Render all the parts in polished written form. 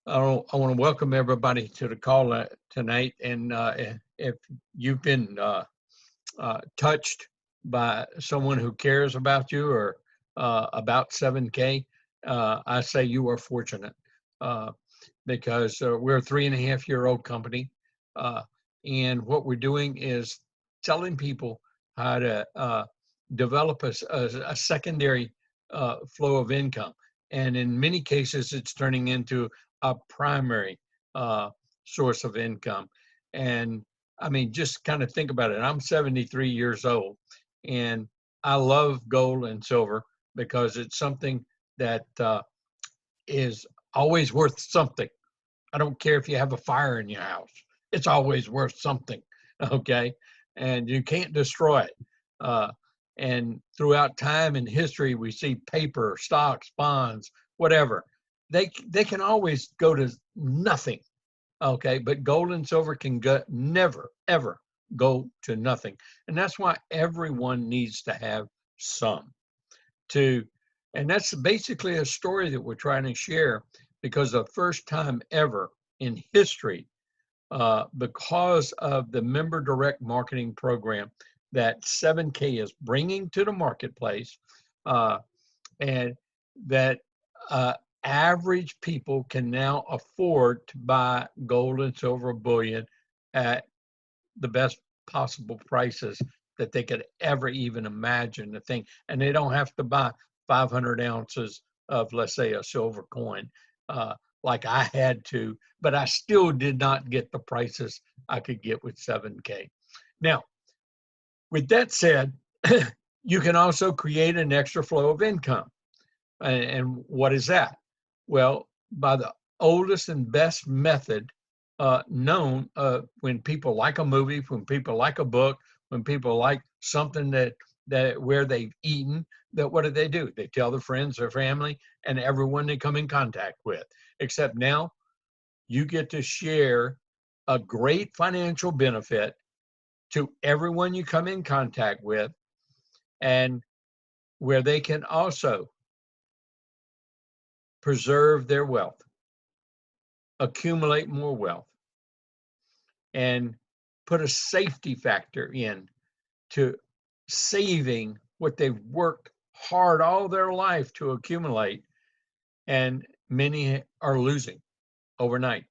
I want to welcome everybody to the call tonight. And if you've been touched by someone who cares about you or about 7K, I say you are fortunate uh, because we're a 3.5-year-old company. Uh, and what we're doing is telling people how to develop a secondary flow of income. And in many cases, it's turning into a primary uh, source of income. And I mean, just kind of think about it. I'm 73 years old, and I love gold and silver because it's something that is always worth something. I don't care if you have a fire in your house, it's always worth something. Okay. And you can't destroy it. Uh, and throughout time and history, we see paper, stocks, bonds, whatever. They can always go to nothing. Okay. But gold and silver can never, ever go to nothing. And that's why everyone needs to have some to, and that's basically a story that we're trying to share because the first time ever in history, because of the member direct marketing program that 7K is bringing to the marketplace, uh, and that average people can now afford to buy gold and silver bullion at the best possible prices that they could ever even imagine to think. And they don't have to buy 500 ounces of, let's say, a silver coin uh, like I had to, but I still did not get the prices I could get with 7K. Now, with that said, you can also create an extra flow of income. And what is that? Well, by the oldest and best method known, when people like a movie, when people like a book, when people like something that where they've eaten, that what do? They tell their friends, their family, and everyone they come in contact with. Except now, you get to share a great financial benefit to everyone you come in contact with, and where they can also preserve their wealth, accumulate more wealth, and put a safety factor in to saving what they've worked hard all their life to accumulate. And many are losing overnight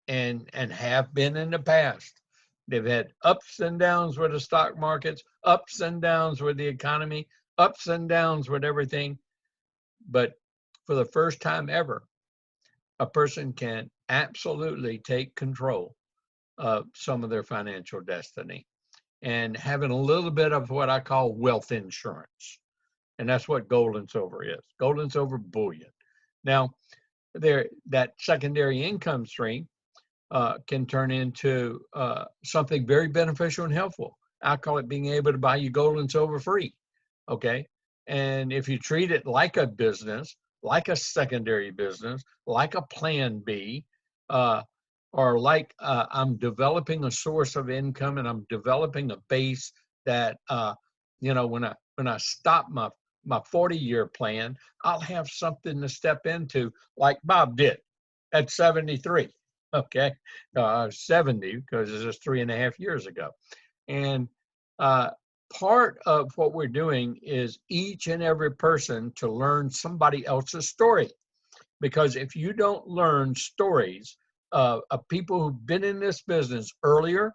and have been in the past. They've had ups and downs with the stock markets, ups and downs with the economy, ups and downs with everything. But for the first time ever, a person can absolutely take control of some of their financial destiny and having a little bit of what I call wealth insurance. And that's what gold and silver is. Gold and silver bullion. Now, there that secondary income stream can turn into something very beneficial and helpful. I call it being able to buy you gold and silver free. Okay. And if you treat it like a business, like a secondary business, like a plan B, uh, or like I'm developing a source of income and I'm developing a base that, when I stop my 40-year plan, I'll have something to step into like Bob did at 73. Okay. 70 because it's just 3.5 years ago. And uh, part of what we're doing is each and every person to learn somebody else's story. Because if you don't learn stories of people who've been in this business earlier,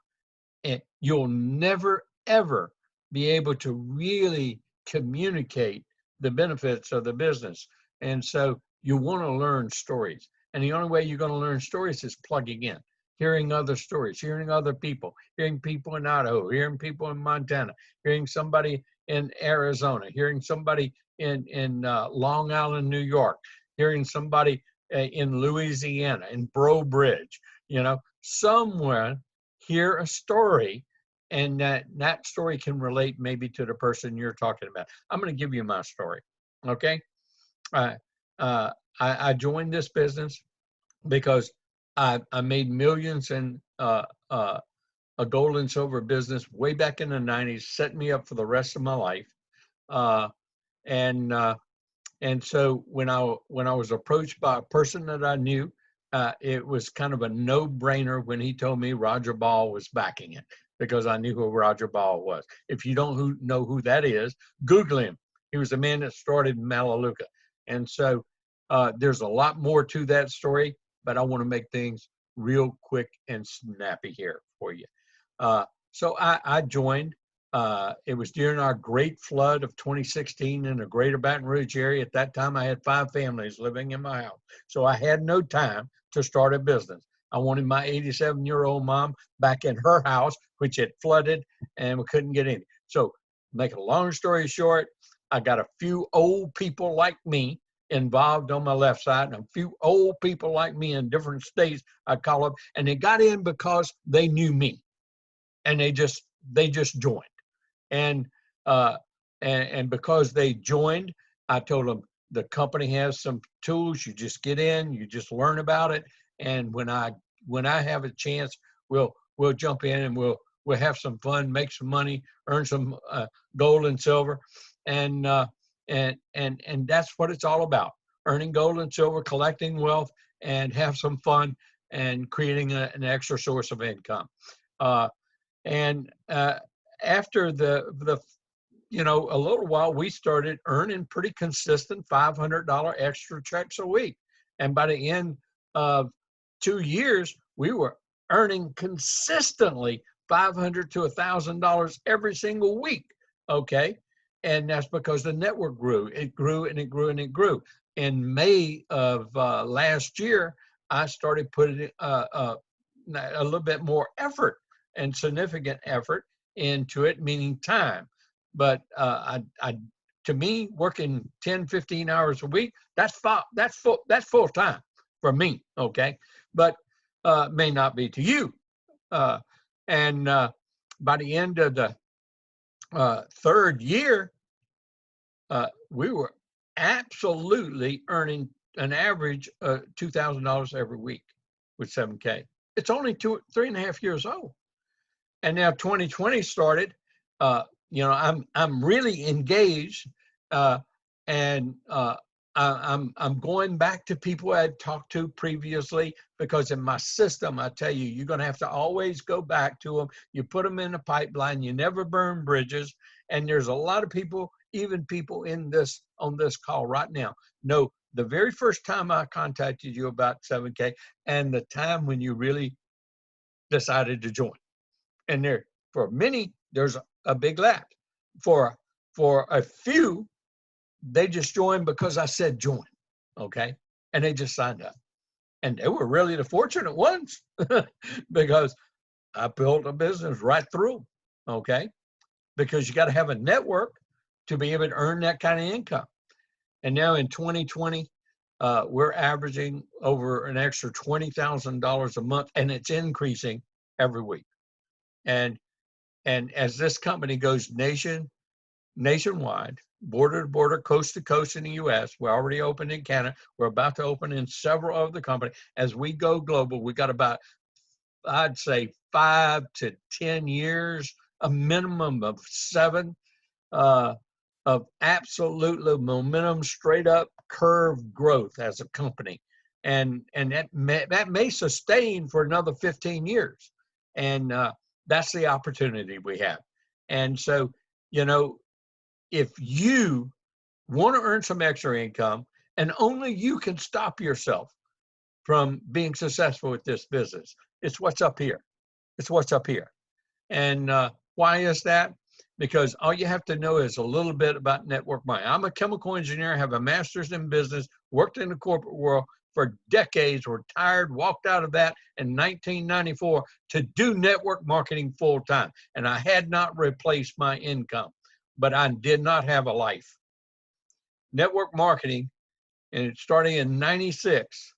you'll never, ever be able to really communicate the benefits of the business. And so you want to learn stories. And the only way you're going to learn stories is plugging in, hearing other stories, hearing other people, hearing people in Idaho, hearing people in Montana, hearing somebody in Arizona, hearing somebody in Long Island, New York, hearing somebody in Louisiana, in Breaux Bridge, somewhere hear a story, and that story can relate maybe to the person you're talking about. I'm going to give you my story. Okay. Uh, uh, I joined this business because I made millions in a gold and silver business way back in the 90s, set me up for the rest of my life. Uh, and uh, and so when I was approached by a person that I knew it was kind of a no-brainer when he told me Roger Ball was backing it, because I knew who Roger Ball was. If you don't know who that is, Google him. He was the man that started Melaleuca. And so there's a lot more to that story, but I want to make things real quick and snappy here for you. So I joined. It was during our great flood of 2016 in the greater Baton Rouge area. At that time, I had 5 families living in my house. So I had no time to start a business. I wanted my 87-year-old mom back in her house, which had flooded, and we couldn't get in. So make a long story short, I got a few old people like me involved on my left side, and a few old people like me in different states, I call them, and they got in because they knew me, and they just joined. And because they joined, I told them the company has some tools. You just get in, you just learn about it, and when I have a chance, we'll jump in and we'll have some fun, make some money, earn some gold and silver, and that's what it's all about: earning gold and silver, collecting wealth, and have some fun, and creating an extra source of income. After the a little while, we started earning pretty consistent $500 extra checks a week. And by the end of 2 years, we were earning consistently $500 to $1,000 every single week. Okay. And that's because the network grew. It grew and it grew and it grew. In May of last year, I started putting a little bit more effort and significant effort into it, meaning time. But to me, working 10, 15 hours a week, that's full time for me. Okay. But may not be to you. And by the end of the 3rd year, we were absolutely earning an average of $2,000 every week with 7K. It's only 3.5 years old. And now 2020 started. I'm really engaged, and I'm going back to people I had talked to previously, because in my system, I tell you, you're going to have to always go back to them. You put them in a pipeline. You never burn bridges. And there's a lot of people, even people on this call right now, know the very first time I contacted you about 7K and the time when you really decided to join. And there, for many, there's a big lapse. For a few, they just joined because I said join, okay? And they just signed up. And they were really the fortunate ones because I built a business right through, okay? Because you got to have a network to be able to earn that kind of income. And now in 2020, we're averaging over an extra $20,000 a month, and it's increasing every week. And as this company goes nationwide, border to border, coast to coast in the U.S., we're already open in Canada. We're about to open in several other companies. As we go global, we got about, I'd say, 5 to 10 years, a minimum of 7, of absolutely momentum, straight up curve growth as a company. And that may sustain for another 15 years. And that's the opportunity we have. And so, if you want to earn some extra income, and only you can stop yourself from being successful with this business, it's what's up here. It's what's up here. And why is that? Because all you have to know is a little bit about network marketing. I'm a chemical engineer, have a master's in business, worked in the corporate world for decades, retired, walked out of that in 1994 to do network marketing full time. And I had not replaced my income, but I did not have a life. Network marketing, and starting in 96,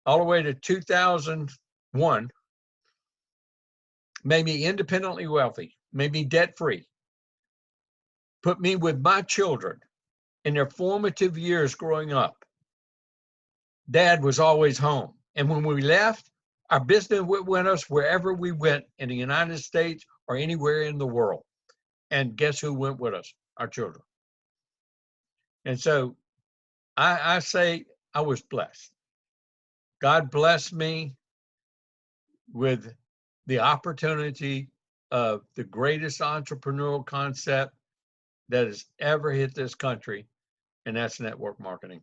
all the way to 2001, made me independently wealthy, made me debt-free, put me with my children in their formative years growing up. Dad was always home. And when we left, our business went with us wherever we went in the United States or anywhere in the world. And guess who went with us? Our children. And so I say I was blessed. God blessed me with the opportunity of the greatest entrepreneurial concept that has ever hit this country, and that's network marketing.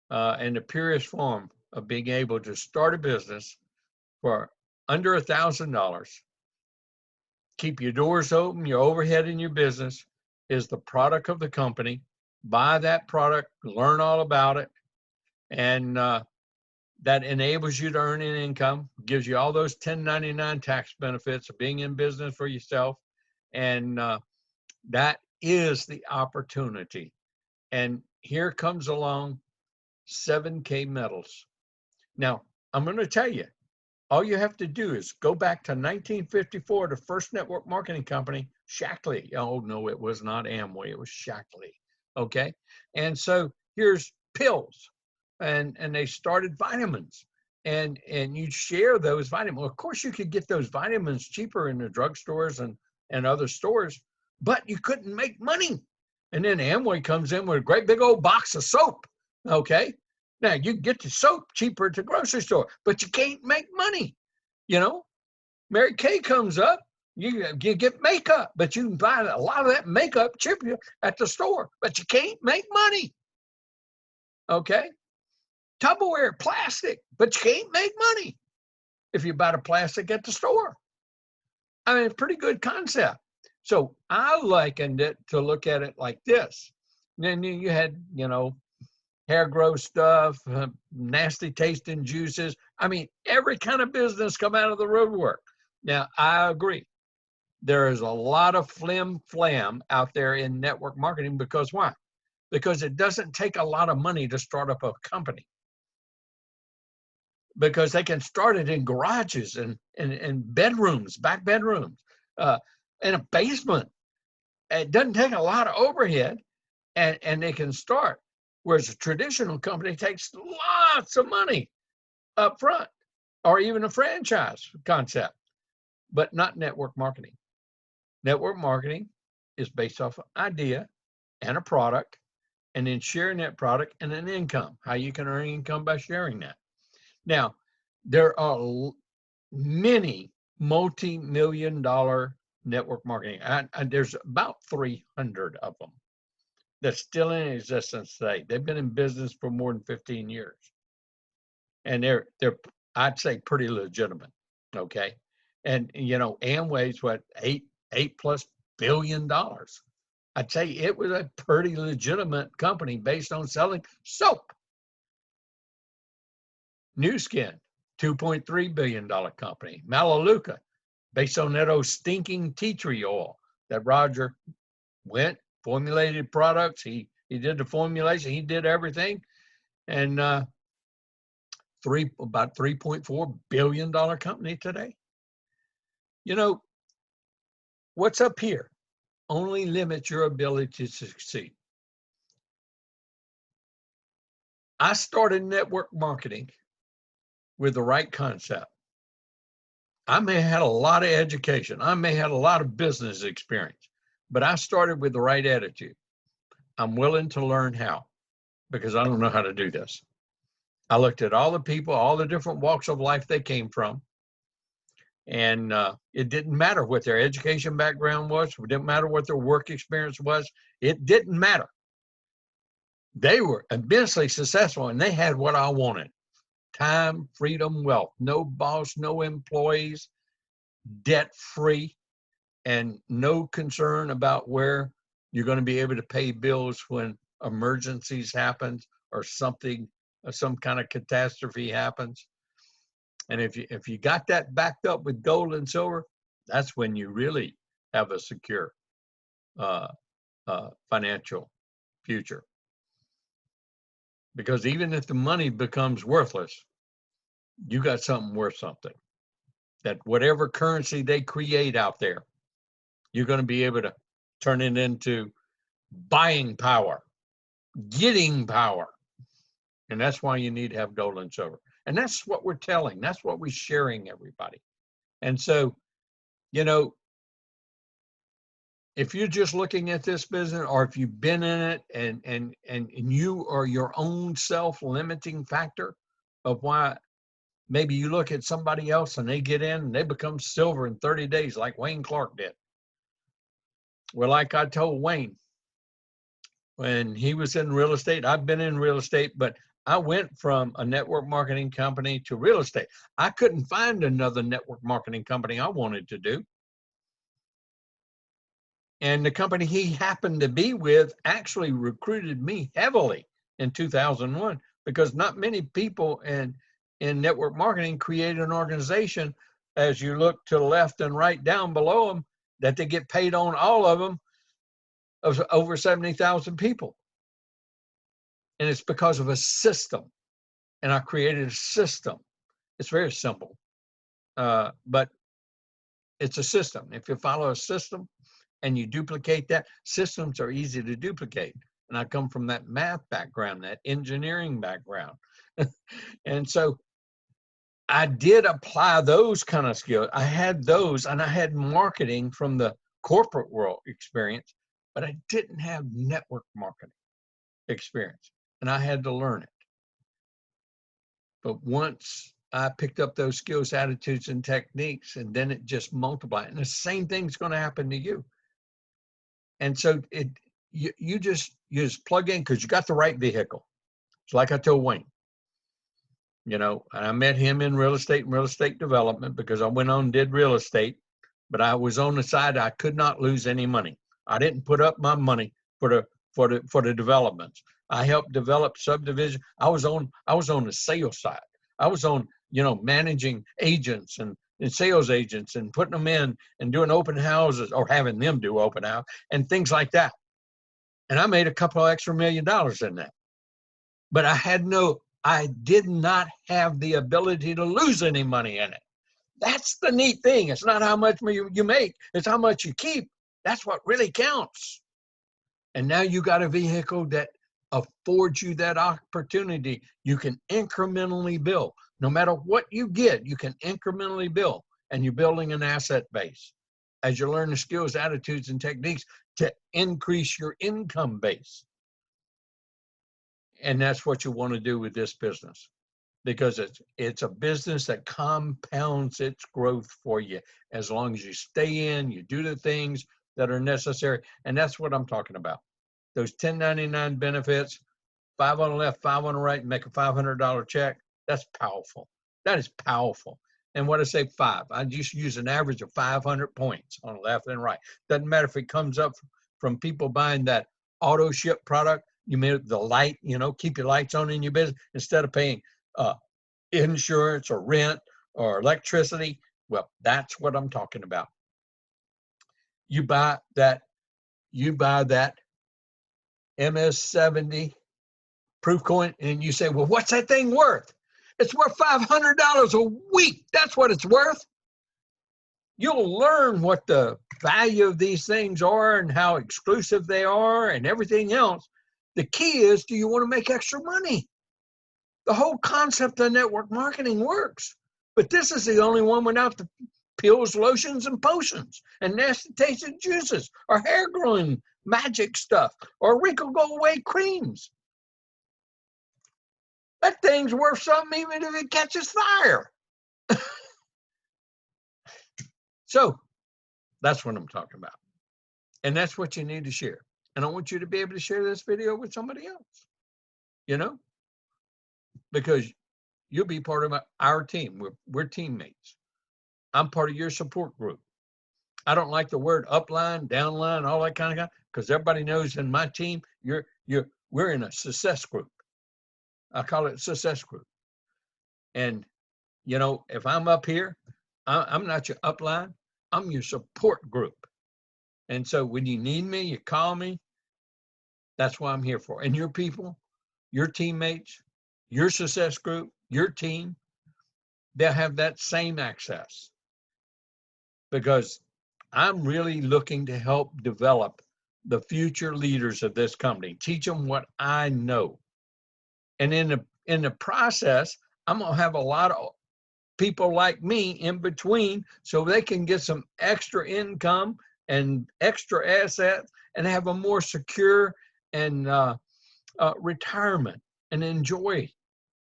And the purest form of being able to start a business for under $1,000, keep your doors open, your overhead in your business is the product of the company. Buy that product, learn all about it, and that enables you to earn an income, gives you all those 1099 tax benefits of being in business for yourself. And that is the opportunity. And here comes along 7K metals. Now, I'm going to tell you, all you have to do is go back to 1954, the first network marketing company, Shackley. Oh, no, it was not Amway. It was Shackley. Okay. And so here's pills, and they started vitamins, and you share those vitamins. Well, of course, you could get those vitamins cheaper in the drugstores and other stores, but you couldn't make money. And then Amway comes in with a great big old box of soap. Okay. Now, you get the soap cheaper at the grocery store, but you can't make money. You know, Mary Kay comes up, you get makeup, but you can buy a lot of that makeup cheaper at the store, but you can't make money. Okay. Tupperware, plastic, but you can't make money if you buy the plastic at the store. I mean, pretty good concept. So I likened it to look at it like this. And then you had, hair growth stuff, nasty tasting juices. I mean, every kind of business come out of the roadwork. Now, I agree. There is a lot of flim-flam out there in network marketing because why? Because it doesn't take a lot of money to start up a company. Because they can start it in garages and bedrooms, back bedrooms, in a basement. It doesn't take a lot of overhead, and they can start. Whereas a traditional company takes lots of money up front, or even a franchise concept, but not network marketing. Network marketing is based off an idea and a product, and then sharing that product and an income, how you can earn income by sharing that. Now, there are many multi-million-dollar network marketing. There's about 300 of them that's still in existence today. They've been in business for more than 15 years. And they're I'd say pretty legitimate. Okay. And Amway's what, $8+ billion. I'd say it was a pretty legitimate company based on selling soap. New Skin, $2.3 billion company. Melaleuca, based on that old stinking tea tree oil that Roger went, formulated products. He did the formulation. He did everything. And about $3.4 billion company today. What's up here only limits your ability to succeed. I started network marketing with the right concept. I may have had a lot of education. I may have had a lot of business experience, but I started with the right attitude. I'm willing to learn how, because I don't know how to do this. I looked at all the people, all the different walks of life they came from, and it didn't matter what their education background was. It didn't matter what their work experience was. It didn't matter. They were immensely successful, and they had what I wanted. Time, freedom, wealth. No boss, no employees, debt-free, and no concern about where you're going to be able to pay bills when emergencies happen or something, or some kind of catastrophe happens. And if you got that backed up with gold and silver, that's when you really have a secure financial future. Because even if the money becomes worthless, you got something worth something. That whatever currency they create out there, you're going to be able to turn it into buying power, getting power. And that's why you need to have gold and silver. And that's what we're telling. That's what we're sharing, everybody. And so, if you're just looking at this business, or if you've been in it and you are your own self-limiting factor, of why maybe you look at somebody else and they get in and they become silver in 30 days like Wayne Clark did. Well, like I told Wayne, when he was in real estate, I've been in real estate, but I went from a network marketing company to real estate. I couldn't find another network marketing company I wanted to do. And the company he happened to be with actually recruited me heavily in 2001, because not many people in network marketing create an organization, as you look to the left and right down below them, that they get paid on all of them of over 70,000 people. And it's because of a system. And I created a system. It's very simple, but it's a system. If you follow a system and you duplicate that, systems are easy to duplicate. And I come from that math background, that engineering background. And so I did apply those kind of skills. I had those, and I had marketing from the corporate world experience, but I didn't have network marketing experience, and I had to learn it. But once I picked up those skills, attitudes, and techniques, and then it just multiplied. And the same thing's going to happen to you. And so you just plug in because you got the right vehicle. It's like I told Wayne, I met him in real estate and real estate development because I went on and did real estate, but I was on the side. I could not lose any money. I didn't put up my money for the developments. I helped develop subdivision. I was on the sales side. I was on, managing agents and sales agents and putting them in and doing open houses, or having them do open house and things like that. And I made a couple of extra $1 million in that. But I did not have the ability to lose any money in it. That's the neat thing. It's not how much you make, it's how much you keep. That's what really counts. And now you got a vehicle that affords you that opportunity. You can incrementally build. No matter what you get, you can incrementally build. And you're building an asset base as you learn the skills, attitudes, and techniques to increase your income base. And that's what you want to do with this business, because it's a business that compounds its growth for you as long as you stay in, you do the things that are necessary. And that's what I'm talking about. Those 1099 benefits, 5 on the left, 5 on the right, make a $500 check. That's powerful. That is powerful. And what I say 5, I just use an average of 500 points on the left and right. Doesn't matter if it comes up from people buying that auto ship product. You made the light, keep your lights on in your business instead of paying insurance or rent or electricity. Well, that's what I'm talking about. You buy that MS-70 proof coin, and you say, well, what's that thing worth? It's worth $500 a week. That's what it's worth. You'll learn what the value of these things are and how exclusive they are and everything else. The key is, do you want to make extra money? The whole concept of network marketing works, but this is the only one without the pills, lotions, and potions, and nasty tasting juices, or hair growing magic stuff, or wrinkle go away creams. That thing's worth something even if it catches fire. So that's what I'm talking about. And that's what you need to share. And I want you to be able to share this video with somebody else, because you'll be part of our team. We're teammates. I'm part of your support group. I don't like the word upline, downline, all that kind of stuff, because everybody knows in my team, we're in a success group. I call it success group. And, if I'm up here, I'm not your upline. I'm your support group. And so when you need me, you call me. That's what I'm here for. And your people, your teammates, your success group, your team, they'll have that same access, because I'm really looking to help develop the future leaders of this company, teach them what I know. And in the process, I'm going to have a lot of people like me in between so they can get some extra income and extra assets and have a more secure and retirement and enjoy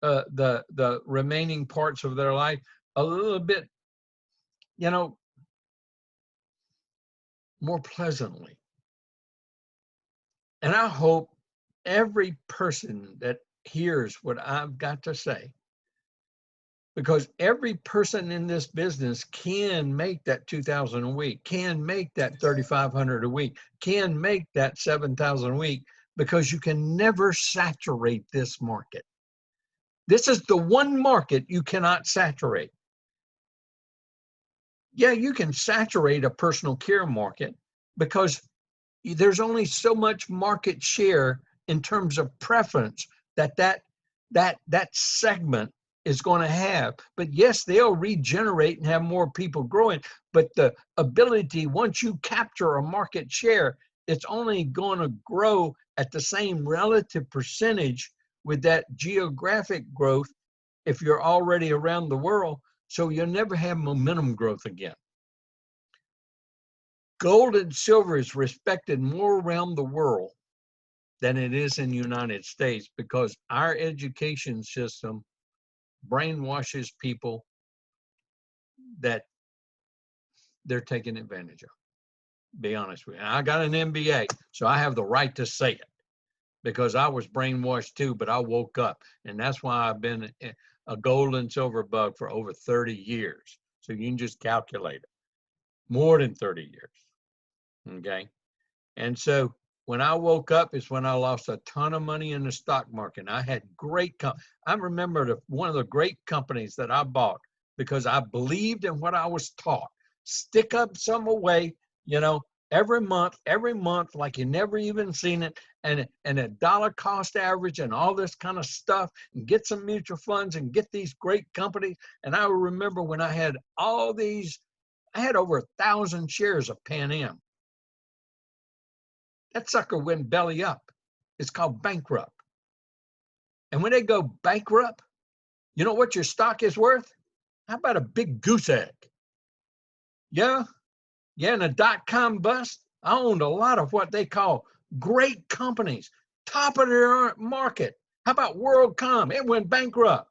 the remaining parts of their life a little bit, more pleasantly. And I hope every person that hears what I've got to say, because every person in this business can make that 2,000 a week, can make that 3,500 a week, can make that 7,000 a week, because you can never saturate this market. This is the one market you cannot saturate. Yeah, you can saturate a personal care market because there's only so much market share in terms of preference that segment is going to have. But yes, they'll regenerate and have more people growing. But the ability, once you capture a market share, it's only going to grow at the same relative percentage with that geographic growth if you're already around the world. So you'll never have momentum growth again. Gold and silver is respected more around the world than it is in the United States because our education system brainwashes people that they're taking advantage of. Be honest with you. And I got an MBA, so I have the right to say it because I was brainwashed too, but I woke up. And that's why I've been a gold and silver bug for over 30 years. So you can just calculate it. More than 30 years. Okay. And so when I woke up is when I lost a ton of money in the stock market. I had great I remember one of the great companies that I bought because I believed in what I was taught. Stick up some away, every month, like you never even seen it, and a dollar cost average and all this kind of stuff, and get some mutual funds and get these great companies. And I remember when I had all these, I had over 1,000 shares of Pan Am. That sucker went belly up. It's called bankrupt. And when they go bankrupt, you know what your stock is worth? How about a big goose egg? Yeah. And a dot-com bust, I owned a lot of what they call great companies, top of their market. How about WorldCom? It went bankrupt.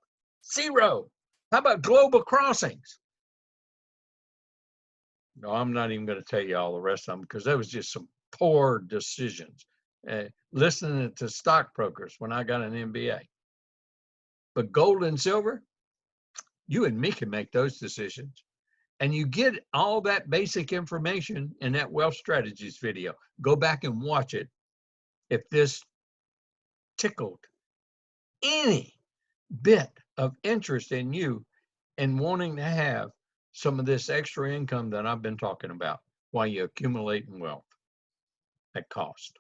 Zero. How about Global Crossings? No, I'm not even going to tell you all the rest of them because that was just some poor decisions. Listening to stockbrokers when I got an MBA. But gold and silver, you and me can make those decisions. And you get all that basic information in that Wealth Strategies video. Go back and watch it if this tickled any bit of interest in you and wanting to have some of this extra income that I've been talking about while you're accumulating wealth at cost.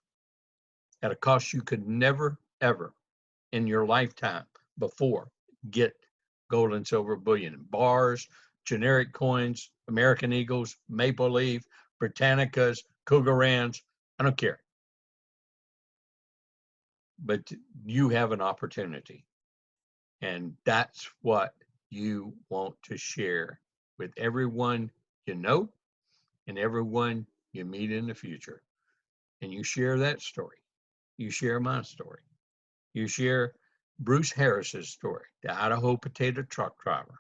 At a cost you could never, ever in your lifetime before get gold and silver bullion, bars, generic coins, American Eagles, Maple Leaf, Britannicas, Cougarans, I don't care. But you have an opportunity. And that's what you want to share with everyone you know and everyone you meet in the future. And you share that story. You share my story. You share Bruce Harris's story, the Idaho potato truck driver.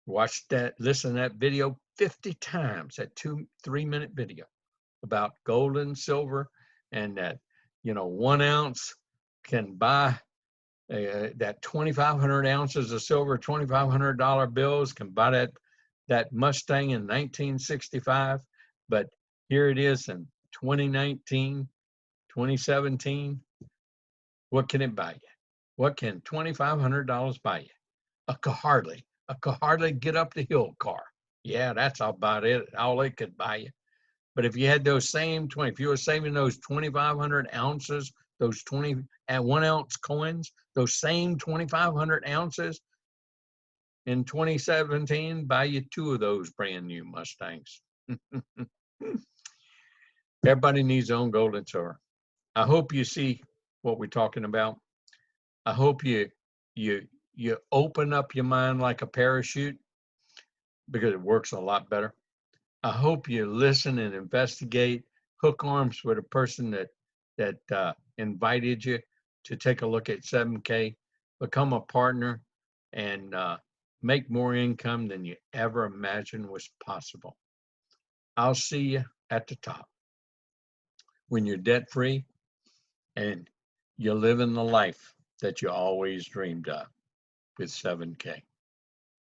Watch that, listen to that video 50 times, that 2-3 minute video about gold and silver, and that, 1 ounce can buy that 2,500 ounces of silver, $2,500 bills can buy that Mustang in 1965. But here it is in 2019, 2017. What can it buy you? What can $2,500 buy you? I could hardly get up the hill car. Yeah, that's about it. All it could buy you. But if you had those same if you were saving those 2,500 ounces, those 1 ounce coins, those same 2,500 ounces in 2017, buy you 2 of those brand new Mustangs. Everybody needs their own gold and silver. I hope you see what we're talking about. I hope you open up your mind like a parachute because it works a lot better. I hope you listen and investigate, hook arms with a person that invited you to take a look at 7K. become a partner, and make more income than you ever imagined was possible. I'll see you at the top when you're debt free and you're living the life that you always dreamed of with 7K.